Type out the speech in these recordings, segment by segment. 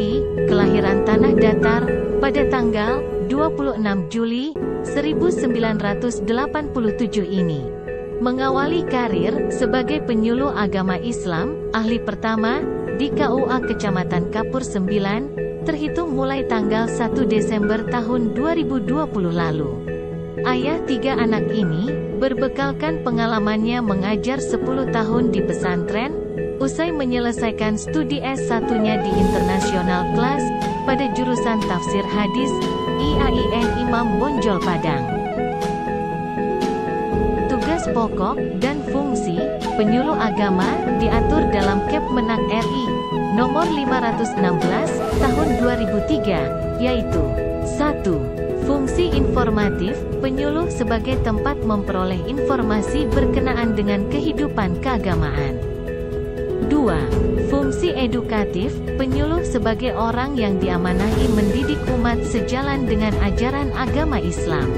PKI, kelahiran Tanah Datar, pada tanggal 26 Juli 1987 ini. Mengawali karir sebagai penyuluh agama Islam, ahli pertama, di KUA Kecamatan Kapur 9, terhitung mulai tanggal 1 Desember tahun 2020 lalu. Ayah 3 anak ini, berbekalkan pengalamannya mengajar 10 tahun di pesantren, usai menyelesaikan studi S1-nya di International Class, pada jurusan Tafsir Hadis, IAIN Imam Bonjol Padang. Tugas pokok dan fungsi penyuluh agama diatur dalam Kepmenak RI nomor 516 tahun 2003, yaitu 1. Fungsi informatif penyuluh sebagai tempat memperoleh informasi berkenaan dengan kehidupan keagamaan. 2. Fungsi edukatif penyuluh sebagai orang yang diamanahi mendidik umat sejalan dengan ajaran agama Islam.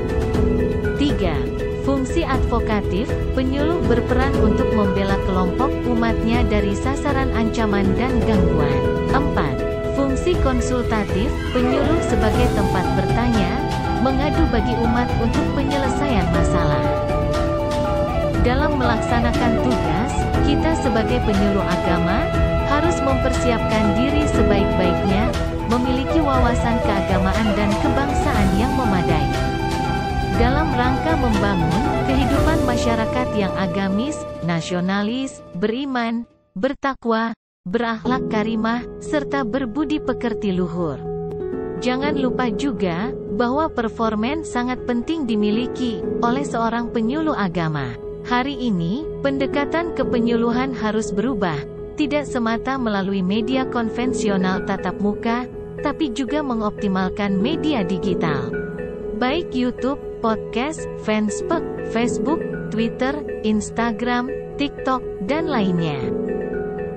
3. Fungsi advokatif penyuluh berperan untuk membela kelompok umatnya dari sasaran ancaman dan gangguan. 4. Fungsi konsultatif penyuluh sebagai tempat bertanya, mengadu bagi umat untuk penyelesaian masalah. Dalam melaksanakan tugas, kita sebagai penyuluh agama harus mempersiapkan diri sebaik-baiknya, memiliki wawasan keagamaan dan kebangsaan yang memadai. Dalam rangka membangun kehidupan masyarakat yang agamis, nasionalis, beriman, bertakwa, berakhlak karimah, serta berbudi pekerti luhur. Jangan lupa juga bahwa performan sangat penting dimiliki oleh seorang penyuluh agama. Hari ini, pendekatan kepenyuluhan harus berubah, tidak semata melalui media konvensional tatap muka, tapi juga mengoptimalkan media digital. Baik YouTube, podcast, fanspage, Facebook, Twitter, Instagram, TikTok, dan lainnya.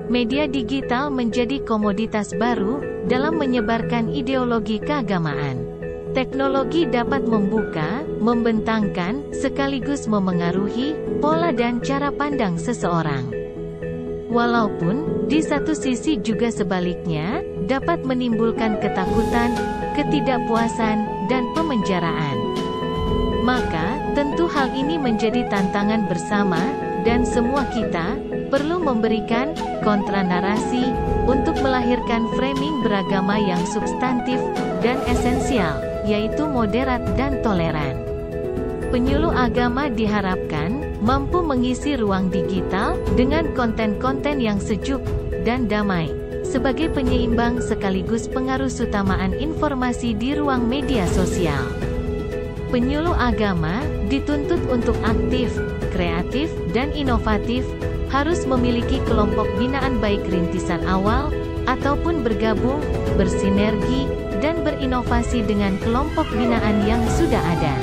Media digital menjadi komoditas baru dalam menyebarkan ideologi keagamaan. Teknologi dapat membuka, membentangkan, sekaligus memengaruhi pola dan cara pandang seseorang. Walaupun, di satu sisi juga sebaliknya, dapat menimbulkan ketakutan, ketidakpuasan, dan pemenjaraan. Maka, tentu hal ini menjadi tantangan bersama, dan semua kita perlu memberikan kontranarasi untuk melahirkan framing beragama yang substantif dan esensial, yaitu moderat dan toleran. Penyuluh agama diharapkan mampu mengisi ruang digital dengan konten-konten yang sejuk dan damai, sebagai penyeimbang sekaligus pengarus utamaan informasi di ruang media sosial. Penyuluh agama dituntut untuk aktif, kreatif, dan inovatif, harus memiliki kelompok binaan baik rintisan awal, ataupun bergabung, bersinergi, dan berinovasi dengan kelompok binaan yang sudah ada.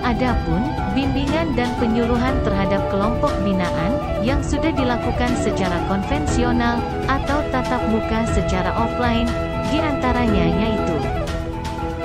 Adapun, bimbingan dan penyuluhan terhadap kelompok binaan, yang sudah dilakukan secara konvensional, atau tatap muka secara offline, diantaranya yaitu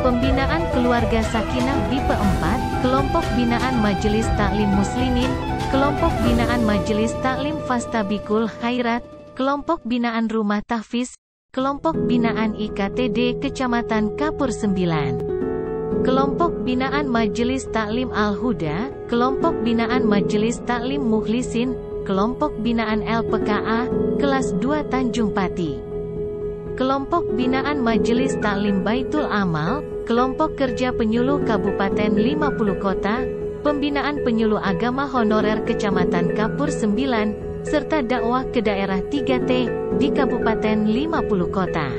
pembinaan keluarga Sakinah BIP 4, kelompok binaan Majelis Taklim Muslimin, kelompok binaan Majelis Taklim Fastabikul Khairat, kelompok binaan Rumah Tahfiz, kelompok binaan IKTD Kecamatan Kapur 9, kelompok binaan Majelis Taklim Al-Huda, kelompok binaan Majelis Taklim Mukhlisin, kelompok binaan LPKA, kelas 2 Tanjung Pati, kelompok binaan Majelis Taklim Baitul Amal, kelompok kerja penyuluh Kabupaten 50 Kota, pembinaan penyuluh agama honorer Kecamatan Kapur 9, serta dakwah ke daerah 3T, di Kabupaten 50 Kota.